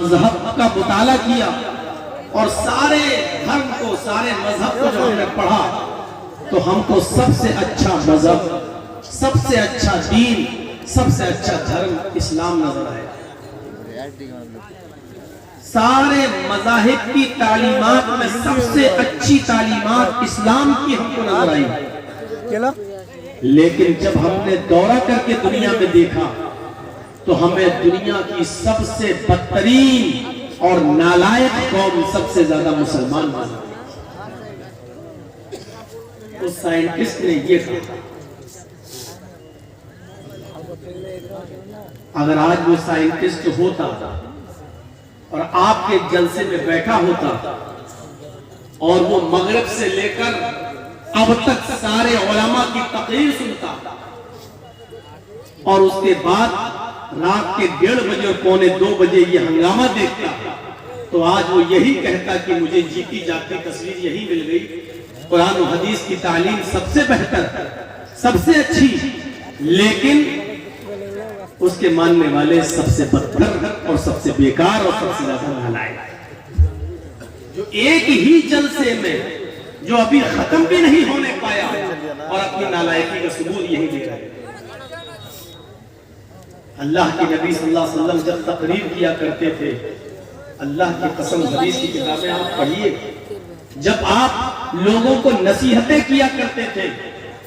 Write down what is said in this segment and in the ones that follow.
मजहब का मुताला किया और सारे धर्म को, सारे मजहब को जब हमने पढ़ा तो हमको सबसे अच्छा मजहब, सबसे अच्छा दीन, सबसे अच्छा धर्म इस्लाम नजर आया। सारे मज़ाहिब की तालीमात में सबसे अच्छी तालीमात इस्लाम की हमको नजर आई। लेकिन जब हमने दौरा करके दुनिया में देखा तो हमें दुनिया की सबसे बदतरीन और नालायक कौम सबसे ज्यादा मुसलमान माना। उस साइंटिस्ट ने ये कहा, अगर आज वो साइंटिस्ट होता और आपके जलसे में बैठा होता और वो मगरिब से लेकर अब तक सारे उलमा की तकरीर सुनता और उसके बाद रात के 1:30 बजे और 1:45 बजे ये हंगामा देखता, तो आज वो यही कहता कि मुझे जीती जाती तस्वीर यही मिल गई। कुरान और हदीस की तालीम सबसे बेहतर, सबसे अच्छी, लेकिन उसके मानने वाले सबसे बदतर और सबसे बेकार और सबसे ज्यादा नालायक, जो एक ही जलसे में जो अभी खत्म भी नहीं होने पाया और अपनी नालायकी का सबूत यही दे रहा है। अल्लाह के नबी सल्लल्लाहु अलैहि वसल्लम जब तकरीर किया करते थे, अल्लाह की कसम हदीस की किताबें आप पढ़िए, जब आप लोगों को नसीहतें किया करते थे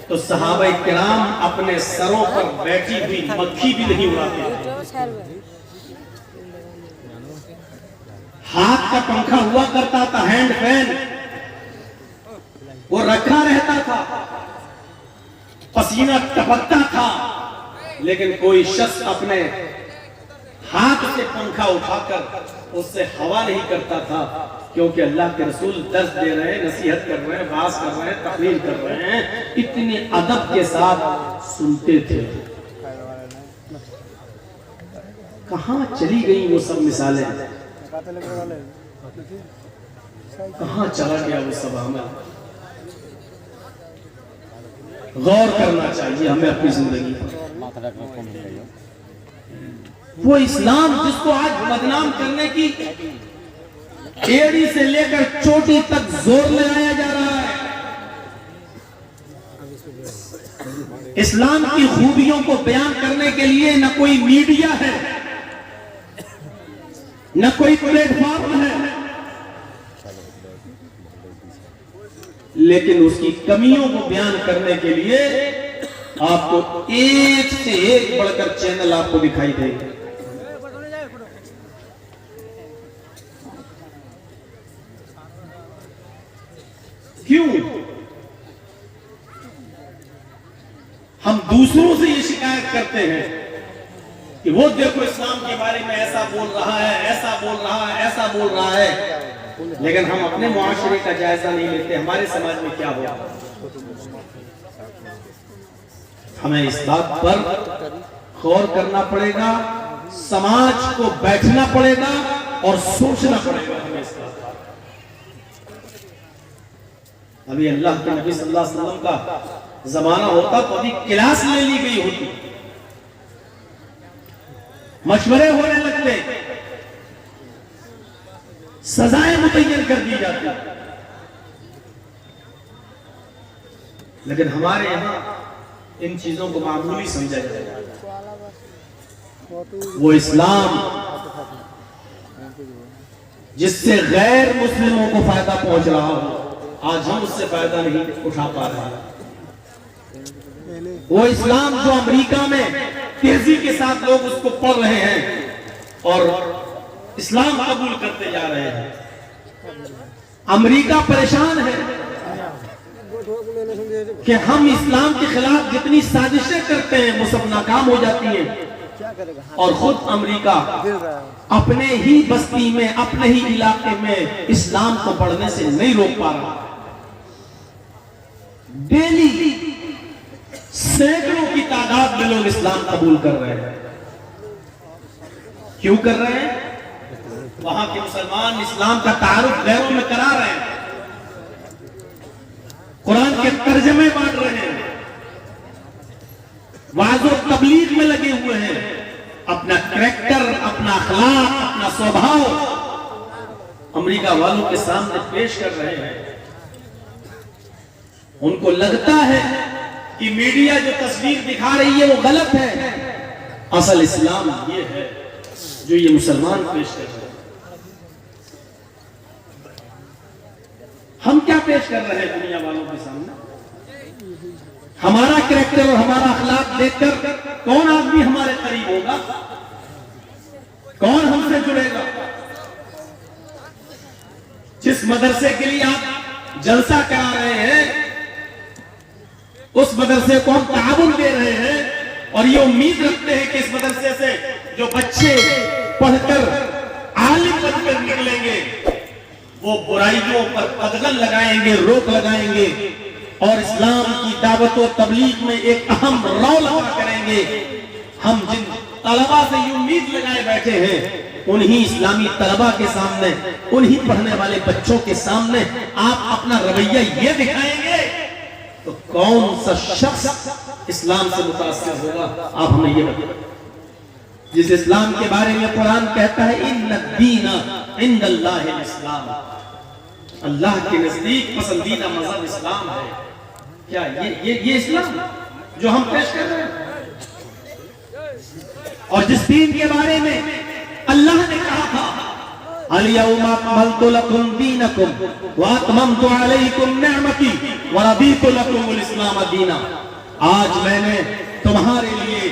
तो सहाबा किराम अपने सरों पर बैठी हुई मक्खी भी नहीं उड़ाते थे। हाथ का पंखा हुआ करता था, हैंड फैन, वो रखा रहता था, पसीना टपकता था, लेकिन कोई शख्स अपने हाथ से पंखा उठाकर उससे हवा नहीं करता था, क्योंकि अल्लाह के रसूल दर्स दे रहे हैं, नसीहत कर रहे हैं, बात कर रहे हैं, तकरीर कर रहे हैं, इतने अदब के साथ सुनते थे। कहां चली गई वो सब मिसालें, कहां चला गया वो सब अमल? गौर करना चाहिए हमें अपनी जिंदगी पर। वो इस्लाम जिसको आज बदनाम करने की एड़ी से लेकर चोटी तक जोर लगाया जा रहा है, इस्लाम की खूबियों को बयान करने के लिए न कोई मीडिया है, न कोई प्लेटफॉर्म है, लेकिन उसकी कमियों को बयान करने के लिए आपको एक से एक बढ़कर चैनल आपको दिखाई देंगे। क्यों? हम दूसरों से ये शिकायत करते हैं कि वो देखो इस्लाम के बारे में ऐसा बोल रहा है, ऐसा बोल रहा है, ऐसा बोल रहा है, लेकिन हम अपने मुआशरे का जायजा नहीं लेते, हमारे समाज में क्या हो रहा है। हमें इस बात पर गौर करना पड़ेगा, समाज को बैठना पड़ेगा और सोचना पड़ेगा हमें इस बात। अभी अल्लाह के नबी सल्लल्लाहु अलैहि वसल्लम का जमाना होता तो अभी क्लास ले ली गई होती, मशवरे होने लगते, सजाएं मुतय्यन कर दी जाती, लेकिन हमारे यहां इन चीजों को मामूली समझा जाएगा। वो इस्लाम जिससे गैर मुस्लिमों को फायदा पहुंच रहा हो, आज हम उससे फायदा नहीं उठा पा रहे हैं। वो इस्लाम जो अमेरिका में तेजी के साथ लोग उसको पढ़ रहे हैं और इस्लाम कबूल करते जा रहे हैं, अमेरिका परेशान है कि हम इस्लाम के खिलाफ जितनी साजिशें करते हैं वो सब नाकाम हो जाती हैं, और खुद अमेरिका अपने ही बस्ती में, अपने ही इलाके में इस्लाम को बढ़ने से नहीं रोक पा रहा। डेली सैकड़ों की तादाद में लोग इस्लाम कबूल कर रहे हैं। क्यों कर रहे हैं? वहां के मुसलमान इस्लाम का तारुफ गैरों में करा रहे हैं, कुरान के तर्जमे बांट रहे हैं, वाज़ और तबलीग में लगे हुए हैं, अपना करैक्टर, अपना अपना अखलाक, अपना स्वभाव अमेरिका वालों के सामने पेश कर रहे हैं। उनको लगता है कि मीडिया जो तस्वीर दिखा रही है वो गलत है। असल इस्लाम ये है जो ये मुसलमान पेश कर रहे हैं। हम क्या पेश कर रहे हैं दुनिया वालों के सामने? हमारा कैरेक्टर और हमारा अखलाक देखकर कौन आदमी हमारे करीब होगा? कौन हमसे जुड़ेगा? जिस मदरसे के लिए आप जलसा करा रहे हैं, उस मदरसे को हम ताउन दे रहे हैं और ये उम्मीद रखते हैं कि इस मदरसे से जो बच्चे पढ़कर आलिम बनकर निकलेंगे वो बुराइयों पर कदगन लगाएंगे, रोक लगाएंगे और इस्लाम की दावत और तबलीग में एक अहम रोल अदा करेंगे। हम जिन तलबा से ये उम्मीद लगाए बैठे हैं, उन्हीं इस्लामी तलबा के सामने, उन्हीं पढ़ने वाले बच्चों के सामने आप अपना रवैया ये दिखाएंगे तो कौन सा शख्स इस्लाम से मुतासिर होगा? आप हमें ये बताइए। जिस इस्लाम के बारे में कुरान कहता है इन्ना दीना इंदल्लाहिल इस्लाम, अल्लाह के नजदीक पसंदीदा मजहब इस्लाम है। क्या ये इस्लाम जो हम पेश कर रहे हैं? और जिस दीन के बारे में अल्लाह ने कहा था अल-यौमा अकमलतु लकुम दीनकुम व अतममतु अलैकुम निअमती व रदीतु लकुमुल इस्लाम दीना, आज मैंने तुम्हारे लिए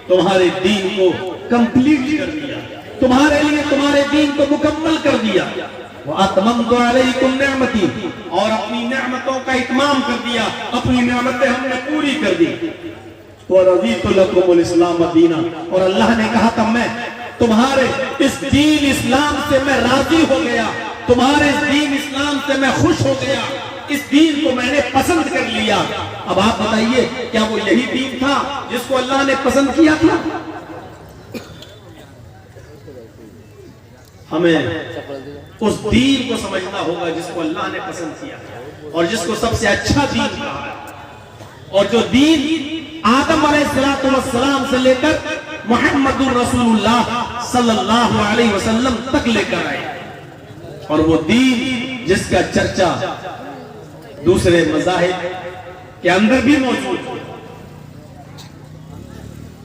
तुम्हारे दीन को कंप्लीट कर दिया, तुम्हारे लिए तुम्हारे दीन को मुकम्मल कर दिया। व अतममतु अलैकुम निअमती, और अपनी नेमतों का इत्माम कर दिया, अपनी नेमतें हमने पूरी कर दी। व रदीतु लकुमुल इस्लाम दीना, और अल्लाह ने कहा था मैं तुम्हारे इस दीन इस्लाम से मैं राजी हो गया, तुम्हारे इस दीन इस्लाम से मैं खुश हो गया, इस दीन को मैंने पसंद कर लिया। अब आप बताइए, क्या वो यही दीन था जिसको अल्लाह ने पसंद किया था? हमें उस दीन को समझना होगा जिसको अल्लाह ने पसंद किया और जिसको सबसे अच्छा दीन कहा है, और जो दीन आदम अलैहिस्सलाम से लेकर मुहम्मदुर रसूलुल्लाह सल्लल्लाहु अलैहि वसल्लम तक लेकर आए, और वो दीन जिसका चर्चा दूसरे मज़ाहिब के अंदर भी मौजूद है,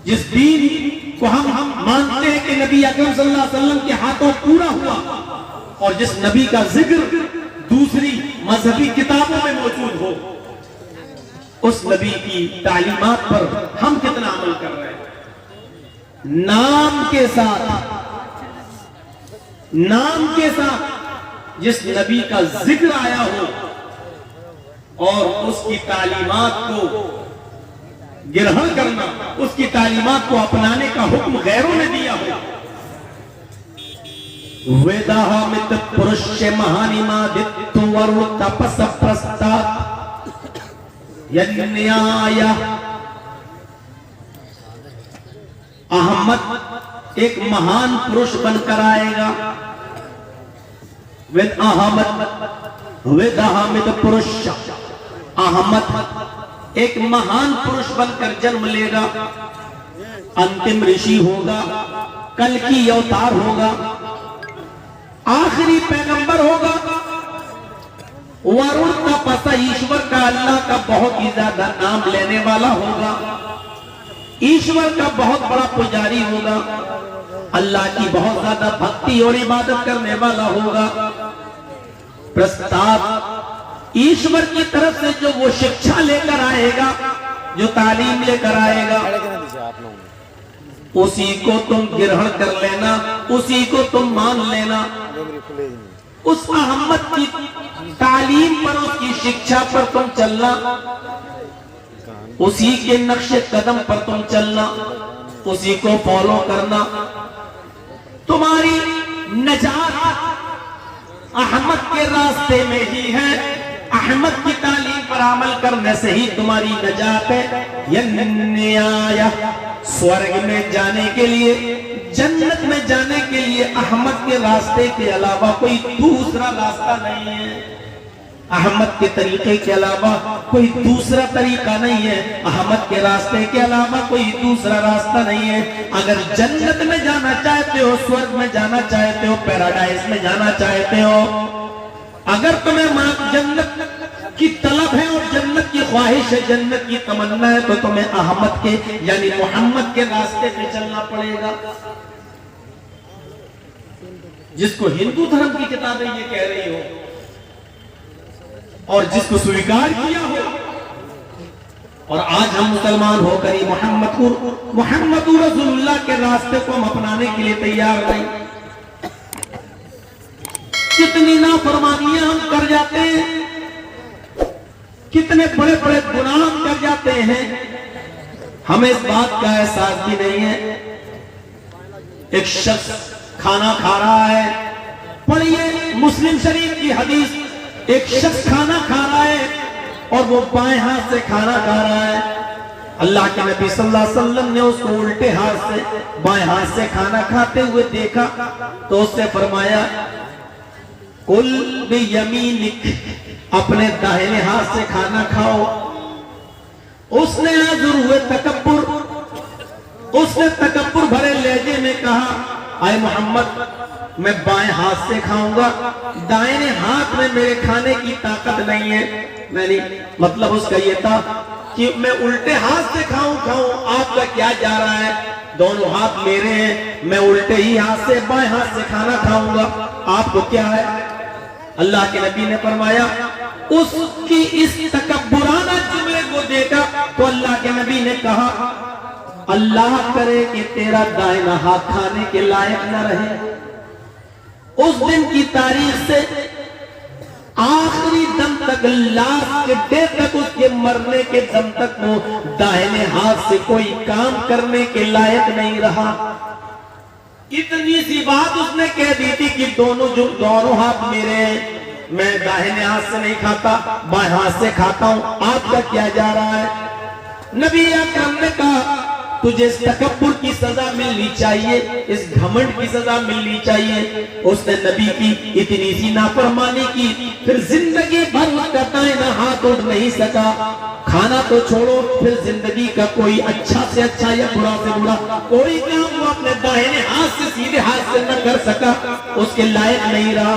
जिस दीन को हम मानते हैं कि नबी अकरम सल्लल्लाहु अलैहि वसल्लम के हाथों पूरा हुआ, और जिस नबी का जिक्र दूसरी मजहबी किताबों में मौजूद हो, उस नबी की तालीमात पर हम कितना अमल कर रहे हैं? नाम के साथ जिस नबी का जिक्र आया हो और उसकी तालीमात को ग्रहण करना, उसकी तालीमात को अपनाने का हुक्म गैरों ने दिया हो। वेदाहमित पुरुष महानिमादित्य वरुण तपस प्रस्तात् यज्ञाय अहमद एक महान पुरुष बनकर आएगा। वेदाहमित पुरुष अहमद एक महान पुरुष बनकर जन्म लेगा, अंतिम ऋषि होगा, कल की अवतार होगा, आखिरी पैगंबर होगा। वरुण का पता ईश्वर का, अल्लाह का बहुत ही ज्यादा नाम लेने वाला होगा, ईश्वर का बहुत बड़ा पुजारी होगा, अल्लाह की बहुत ज्यादा भक्ति और इबादत करने वाला होगा। प्रस्ताव ईश्वर की तरफ से जो वो शिक्षा लेकर आएगा, जो तालीम लेकर आएगा, उसी को तुम ग्रहण कर लेना, उसी को तुम मान लेना। उस अहमद की तालीम पर, उसकी शिक्षा पर तुम चलना, उसी के नक्शे कदम पर तुम चलना, उसी को फॉलो करना। तुम्हारी नजात अहमद के रास्ते में ही है, अहमद की तालीम पर अमल करने से ही तुम्हारी नजात है। यन्याया स्वर्ग में जाने के लिए, जन्नत में जाने के लिए अहमद के रास्ते के अलावा कोई दूसरा रास्ता नहीं है। अहमद के तरीके के अलावा कोई दूसरा तरीका नहीं है, अहमद के रास्ते के अलावा कोई दूसरा रास्ता नहीं है। अगर जन्नत में जाना चाहते हो, स्वर्ग में जाना चाहते हो, पैराडाइज में जाना चाहते हो, अगर तुम्हें मां जन्नत की तलब है और जन्नत की ख्वाहिश है, जन्नत की तमन्ना है, तो तुम्हें अहमद के यानी मोहम्मद के रास्ते पे चलना पड़ेगा। जिसको हिंदू धर्म की किताबें ये कह रही हो और जिसको स्वीकार किया हो, और आज हम मुसलमान होकर ही मोहम्मद रसूलुल्लाह के रास्ते को हम अपनाने के लिए तैयार नहीं। कितनी नाफरमानियां हम कर जाते हैं, कितने बड़े बड़े गुनाह हम कर जाते हैं, हमें इस बात का एहसास भी नहीं है। एक शख्स खाना खा रहा है, पढ़िए मुस्लिम शरीफ की हदीस, एक शख्स खाना खा रहा है और वो बाएं हाथ से खाना खा रहा है। अल्लाह के नबी सल्लल्लाहु अलैहि वसल्लम ने उसको उल्टे हाथ से बाएं हाथ से खाना खाते हुए देखा तो उससे फरमाया, कुल बियमीनिक, अपने दाहिने हाथ से खाना खाओ। उसने आजुर हुए तकब्बुर, उसने तकब्बुर भरे लहजे में कहा, आए मोहम्मद, मैं बाएं हाथ से खाऊंगा, दाहिने हाथ में मेरे खाने की ताकत नहीं है। मैंने मतलब उसका ये था कि मैं उल्टे हाथ से खाऊं, आपका क्या जा रहा है, दोनों हाथ मेरे हैं, मैं उल्टे ही हाथ से बाएं हाथ से खाना खाऊंगा, आपको क्या है। अल्लाह के नबी ने फरमाया, उसकी इस तकब्बुराना जुमले को देखा तो अल्लाह के नबी ने कहा, अल्लाह करे कि तेरा दाहिना हाथ खाने के लायक न रहे। उस दिन की तारीख से आखिरी दम तक, लास्ट डे तक, उसके मरने के दम तक वो दाहिने हाथ से कोई काम करने के लायक नहीं रहा। इतनी सी बात उसने कह दी थी कि दोनों हाथ मेरे हैं, मैं दाहिने हाथ से नहीं खाता, बाएं हाथ से खाता हूं, आपका क्या जा रहा है। नबी अकरम ने कहा, तुझे इस तकब्बुर की सजा मिलनी चाहिए, इस घमंड की सजा मिलनी चाहिए। उसने नबी की इतनी सी नाफरमानी की, फिर जिंदगी भर उसका दाहिना हाथ उठ नहीं सका। खाना तो छोड़ो, फिर जिंदगी का कोई अच्छा से अच्छा या बुरा से बुरा कोई काम वो अपने दाहिने हाथ से सीधे हाथ से न कर सका, उसके लायक नहीं रहा।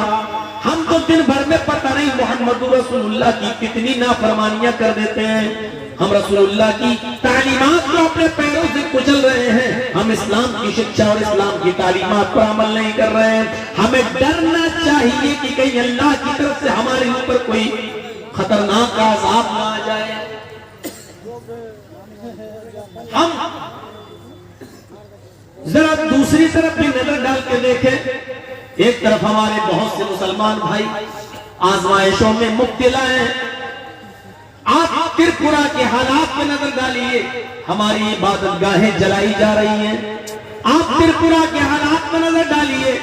हम तो दिन भर में पता नहीं मोहम्मद रसूलुल्लाह की कितनी नाफरमानियां कर देते हैं। हम रसूलुल्लाह की तालीमात को अपने पैरों से कुचल रहे हैं, हम इस्लाम की शिक्षा और इस्लाम की तालीमात पर अमल नहीं कर रहे हैं। हमें डरना चाहिए कि कहीं अल्लाह की तरफ से हमारे ऊपर कोई खतरनाक अज़ाब ना आ जाए। हम जरा दूसरी तरफ भी नजर डाल के देखें। एक तरफ हमारे बहुत से मुसलमान भाई आजमाइशों में मुब्तला हैं। आप त्रिपुरा के हालात में नजर डालिए, हमारी इबादत गाहें जलाई जा रही हैं। आप त्रिपुरा के हालात में नजर डालिए,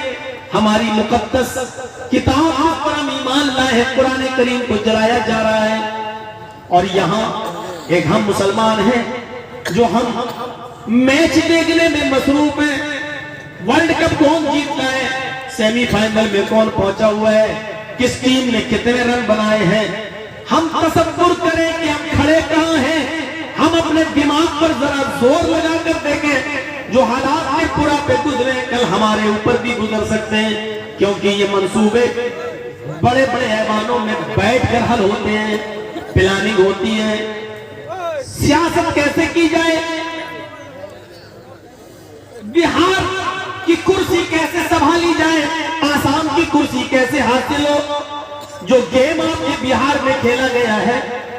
हमारी मुकद्दस किताबों पर हम ईमान लाए हैं, कुरान करीम को जलाया जा रहा है। और यहाँ एक हम मुसलमान हैं जो हम मैच देखने में मसरूफ हैं। वर्ल्ड कप कौन जीतता है, सेमीफाइनल में कौन पहुंचा हुआ है, किस टीम ने कितने रन बनाए हैं, हम तसव्वुर करें कि हम खड़े कहां हैं। हम अपने दिमाग पर जरा जोर लगाकर देखें, जो हालात में पूरा पे गुजरे कल हमारे ऊपर भी गुजर सकते हैं, क्योंकि ये मंसूबे बड़े बड़े ऐवानों में बैठकर हल होते हैं, प्लानिंग होती है। सियासत कैसे की जाए, बिहार की कुर्सी कैसे संभाली जाए, आसाम की कुर्सी कैसे हासिल हो। जो गेम आपके बिहार में खेला गया है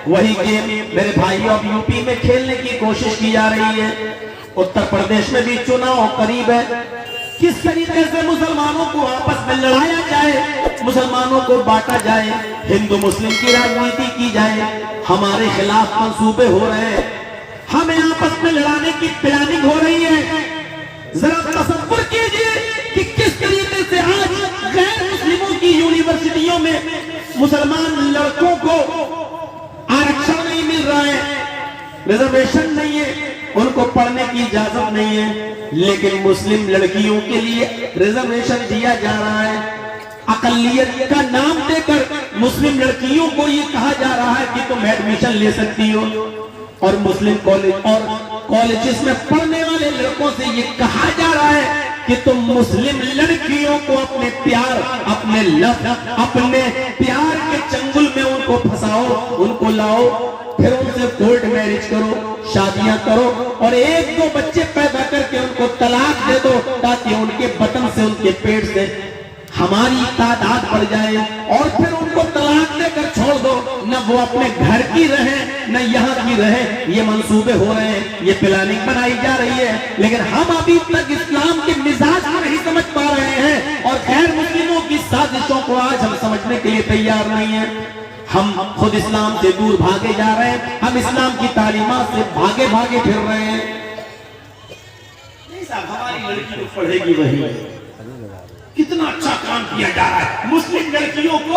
वही गेम मेरे भाई अब यूपी में खेलने की कोशिश की जा रही है। उत्तर प्रदेश में भी चुनाव करीब है। किस तरीके से मुसलमानों को आपस में लड़ाया जाए, मुसलमानों को बांटा जाए, हिंदू मुस्लिम की राजनीति की जाए, हमारे खिलाफ मंसूबे हो रहे हैं, हमें आपस में लड़ाने की प्लानिंग हो रही है। जरा तसव्वुर कीजिए कि किस तरीके से आज गैर मुस्लिमों की यूनिवर्सिटियों में मुसलमान लड़कों को आरक्षण नहीं मिल रहा है, रिजर्वेशन नहीं है, उनको पढ़ने की इजाजत नहीं है, लेकिन मुस्लिम लड़कियों के लिए रिजर्वेशन दिया जा रहा है। अकलियत का नाम देकर मुस्लिम लड़कियों को ये कहा जा रहा है कि तुम एडमिशन ले सकती हो। और मुस्लिम कॉलेज और कॉलेजेस में पढ़ने वाले लड़कों से ये कहा जा रहा है कि तुम मुस्लिम लड़कियों को अपने प्यार, अपने लव, अपने प्यार के चंगुल में उनको फंसाओ, उनको लाओ, फिर उनसे कोर्ट मैरिज करो, शादियां करो और एक दो बच्चे पैदा करके उनको तलाक दे दो, ताकि उनके बटन से, उनके पेट से हमारी तादाद बढ़ जाए और फिर उनको तलाक देकर छोड़ दो। न वो अपने घर की रहे न यहाँ की रहे। ये मंसूबे हो रहे हैं, ये प्लानिंग बनाई जा रही है, लेकिन हम अभी तक इस्लाम के मिजाज को नहीं समझ पा रहे हैं और गैर मुस्लिमों की साजिशों को आज हम समझने के लिए तैयार नहीं है। हम खुद इस्लाम से दूर भागे जा रहे हैं, हम इस्लाम की तालीमात से भागे भागे फिर रहे हैं। नहीं साहब, हमारी लड़की तो पढ़ेगी वही। कितना अच्छा काम किया जा रहा है मुस्लिम लड़कियों को